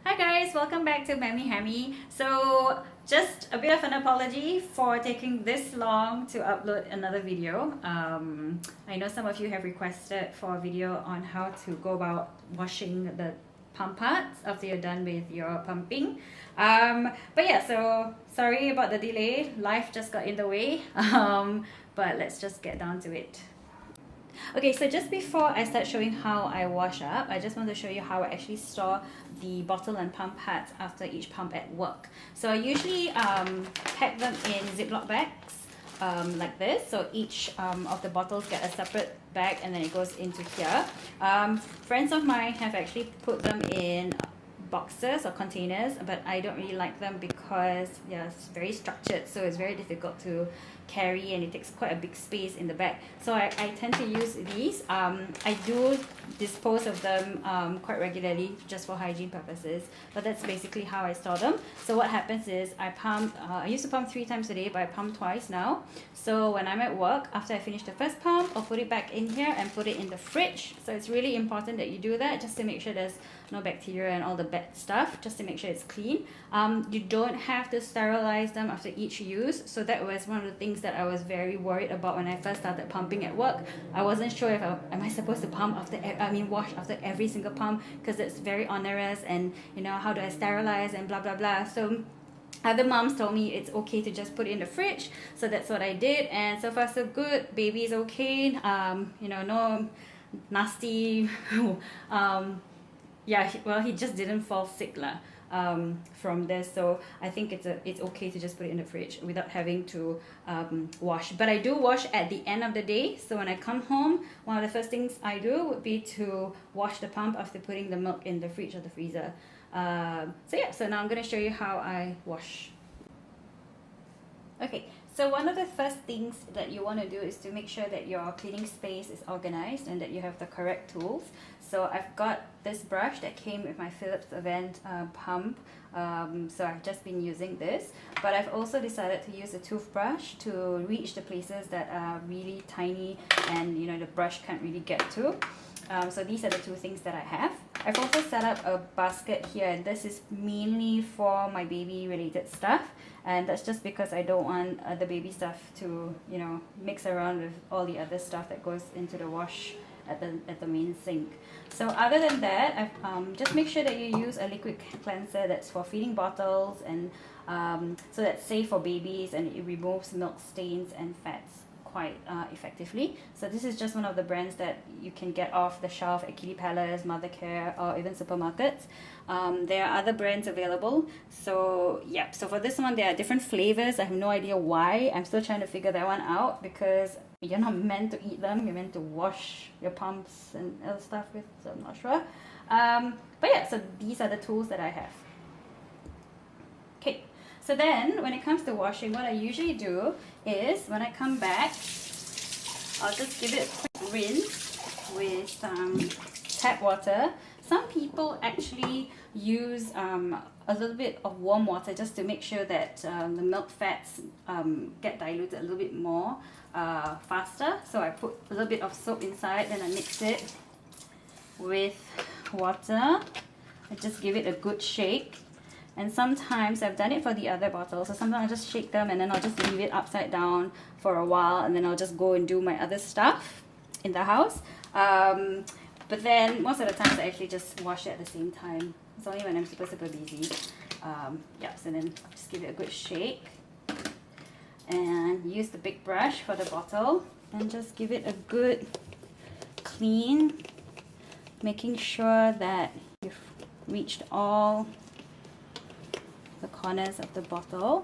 Hi guys, welcome back to Mammy Hammy. So just a bit of an apology for taking this long to upload another video. I know some of you have requested for a video on how to go about washing the pump parts after you're done with your pumping. But yeah, so sorry about the delay. Life just got in the way. But let's just get down to it. Okay, so just before I start showing how I wash up, I just want to show you how I actually store the bottle and pump pads after each pump at work. So I usually pack them in Ziploc bags like this. So each of the bottles get a separate bag and then it goes into here. Friends of mine have actually put them in boxes or containers, but I don't really like them because it's very structured, so it's very difficult to carry and it takes quite a big space in the bag. So I tend to use these. I do dispose of them quite regularly just for hygiene purposes, but that's basically how I store them. So what happens is I used to pump 3 times a day, but I pump twice now. So when I'm at work, after I finish the first pump, I'll put it back in here and put it in the fridge. So it's really important that you do that just to make sure there's no bacteria and all the bad stuff, just to make sure it's clean. You don't have to sterilize them after each use. So that was one of the things that I was very worried about when I first started pumping at work. I wasn't sure if am I supposed to pump after wash after every single pump, because it's very onerous, and how do I sterilize and blah blah blah. So other moms told me it's okay to just put it in the fridge, so that's what I did, and so far so good. Baby is okay. No nasty he just didn't fall sick from this, so I think it's okay to just put it in the fridge without having to wash. But I do wash at the end of the day. So when I come home, one of the first things I do would be to wash the pump after putting the milk in the fridge or the freezer. So now I'm going to show you how I wash. Okay, so one of the first things that you want to do is to make sure that your cleaning space is organized and that you have the correct tools. So I've got this brush that came with my Philips Avent pump, so I've just been using this, but I've also decided to use a toothbrush to reach the places that are really tiny and the brush can't really get to. So these are the two things that I have. I've also set up a basket here, and this is mainly for my baby related stuff, and that's just because I don't want the baby stuff to mix around with all the other stuff that goes into the wash at the main sink. So other than that, just make sure that you use a liquid cleanser that's for feeding bottles, and so that's safe for babies, and it removes milk stains and fats quite effectively. So this is just one of the brands that you can get off the shelf at Kiddie Palace, Mothercare, or even supermarkets. There are other brands available. So so for this one there are different flavors. I have no idea why. I'm still trying to figure that one out, because you're not meant to eat them, you're meant to wash your pumps and other stuff with, so I'm not sure. But so these are the tools that I have. Okay, so then when it comes to washing, what I usually do is when I come back, I'll just give it a quick rinse with tap water. Some people actually use a little bit of warm water just to make sure that the milk fats get diluted a little bit more faster. So I put a little bit of soap inside, then I mix it with water and just give it a good shake. And sometimes I've done it for the other bottles, so sometimes I'll just shake them and then I'll just leave it upside down for a while, and then I'll just go and do my other stuff in the house. But then most of the times I actually just wash it at the same time. It's only when I'm super busy. So then I'll just give it a good shake and use the big brush for the bottle and just give it a good clean, making sure that you've reached all the corners of the bottle.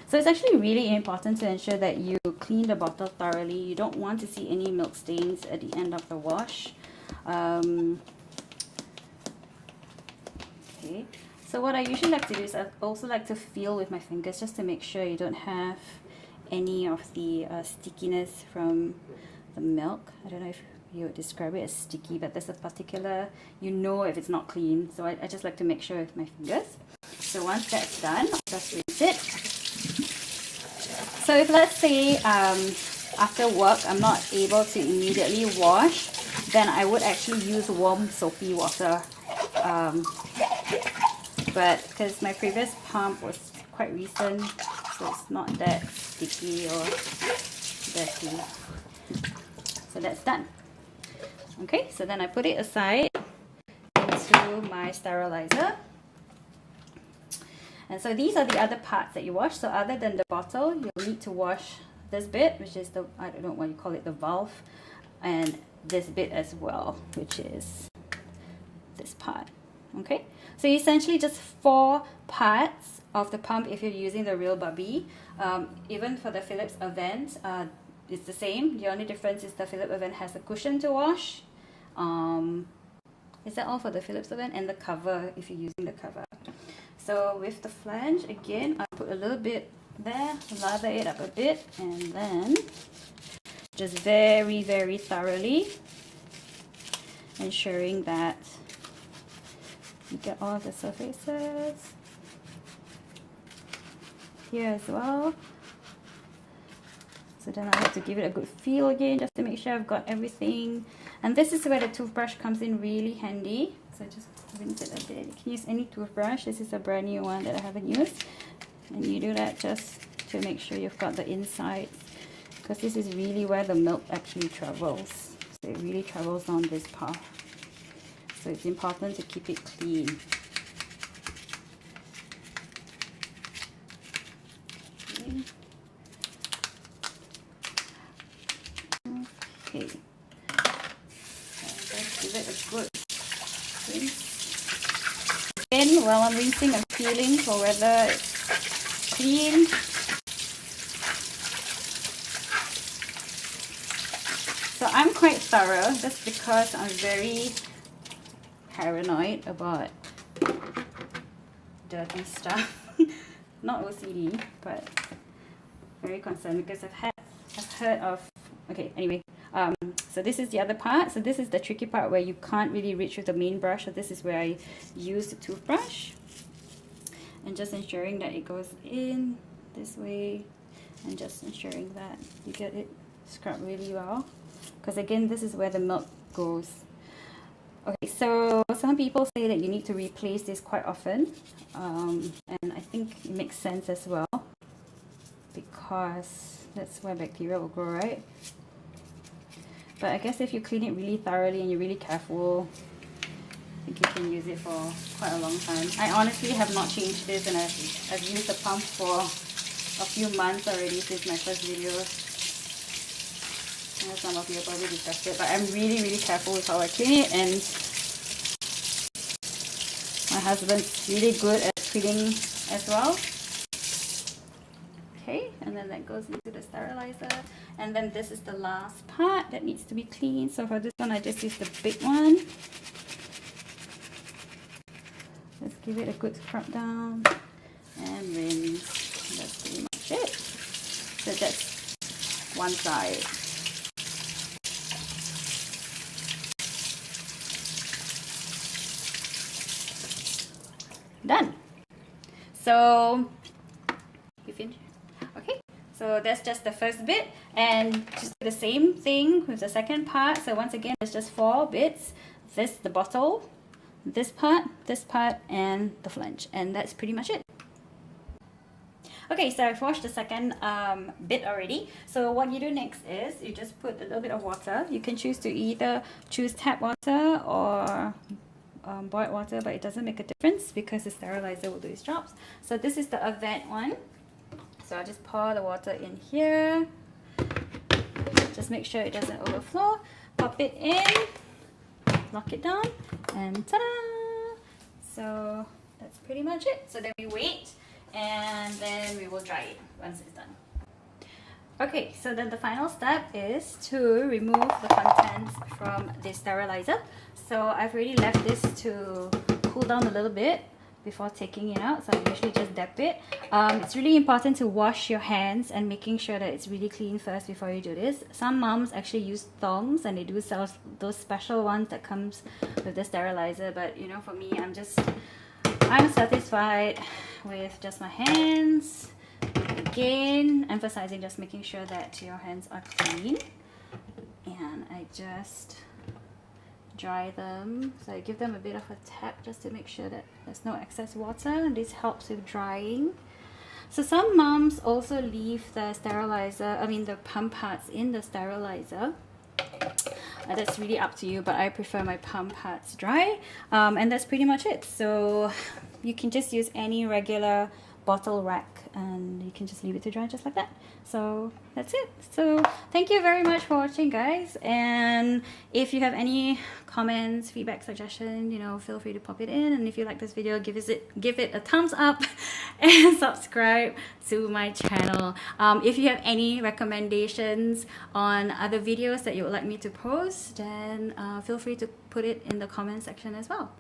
So it's actually really important to ensure that you clean the bottle thoroughly. You don't want to see any milk stains at the end of the wash. Okay, so what I usually like to do is I also like to feel with my fingers just to make sure you don't have any of the stickiness from the milk. I don't know if you would describe it as sticky, but there's a particular, if it's not clean. So I just like to make sure with my fingers. So once that's done, I'll just rinse it. So if let's say after work I'm not able to immediately wash, then I would actually use warm soapy water but because my previous pump was quite recent, so it's not that sticky or dirty. So that's done. Okay, so then I put it aside into my sterilizer. And so these are the other parts that you wash. So other than the bottle, you'll need to wash this bit, which is the, I don't know what you call it, the valve, and this bit as well, which is this part. Okay, so essentially just 4 parts of the pump if you're using the real Bubby. Even for the Philips Avent, it's the same. The only difference is the Philips Avent has a cushion to wash. Is that all for the Philips Avent? And the cover if you're using the cover. So with the flange, again, I put a little bit there, lather it up a bit, and then just very, very thoroughly ensuring that you get all the surfaces here as well. So then I have to give it a good feel again just to make sure I've got everything. And this is where the toothbrush comes in really handy. So just rinse it a bit. You can use any toothbrush. This is a brand new one that I haven't used. And you do that just to make sure you've got the insides, because this is really where the milk actually travels. So it really travels on this path. So it's important to keep it clean. Okay. Let's give it a good rinse. Again, while I'm rinsing, I'm feeling for whether it's clean. So I'm quite thorough just because I'm very paranoid about dirty stuff. Not OCD, but very concerned because I've heard of, okay, anyway. So this is the other part. So this is the tricky part where you can't really reach with the main brush. So this is where I use the toothbrush and just ensuring that it goes in this way and just ensuring that you get it scrubbed really well, because again, this is where the milk goes. Okay, so some people say that you need to replace this quite often, and I think it makes sense as well, because that's where bacteria will grow, right? But I guess if you clean it really thoroughly and you're really careful, I think you can use it for quite a long time. I honestly have not changed this, and I've used the pump for a few months already since my first video. I know some of you are probably disgusted, but I'm really, really careful with how I clean it, and my husband's really good at cleaning as well. Okay, and then that goes into the sterilizer, and then this is the last part that needs to be cleaned. So for this one, I just use the big one. Let's give it a good scrub down and rinse. That's pretty much it. So that's one side. Done. So you finished? Okay, so that's just the first bit, and just do the same thing with the second part. So once again, it's just 4 bits. This, the bottle, this part, and the flange, and that's pretty much it. Okay, so I've washed the second bit already. So what you do next is you just put a little bit of water. You can choose to either choose tap water or boiled water, but it doesn't make a difference because the sterilizer will do its jobs. So this is the Avent one. So I'll just pour the water in here. Just make sure it doesn't overflow. Pop it in, lock it down, and ta-da! So that's pretty much it. So then we wait, and then we will dry it once it's done. Okay, so then the final step is to remove the contents from the sterilizer. So I've already left this to cool down a little bit before taking it out, so I usually just dip it. It's really important to wash your hands and making sure that it's really clean first before you do this. Some moms actually use thongs, and they do sell those special ones that comes with the sterilizer, but you know, for me, I'm satisfied with just my hands. Again, emphasizing just making sure that your hands are clean, and I just dry them. So I give them a bit of a tap just to make sure that there's no excess water. This helps with drying. So some moms also leave the the pump pads in the sterilizer. That's really up to you, but I prefer my pump pads dry. And that's pretty much it. So you can just use any regular bottle rack and you can just leave it to dry just like that. So that's it. So thank you very much for watching, guys, and if you have any comments, feedback, suggestion, feel free to pop it in. And if you like this video, give it a thumbs up and subscribe to my channel. If you have any recommendations on other videos that you would like me to post, then feel free to put it in the comment section as well.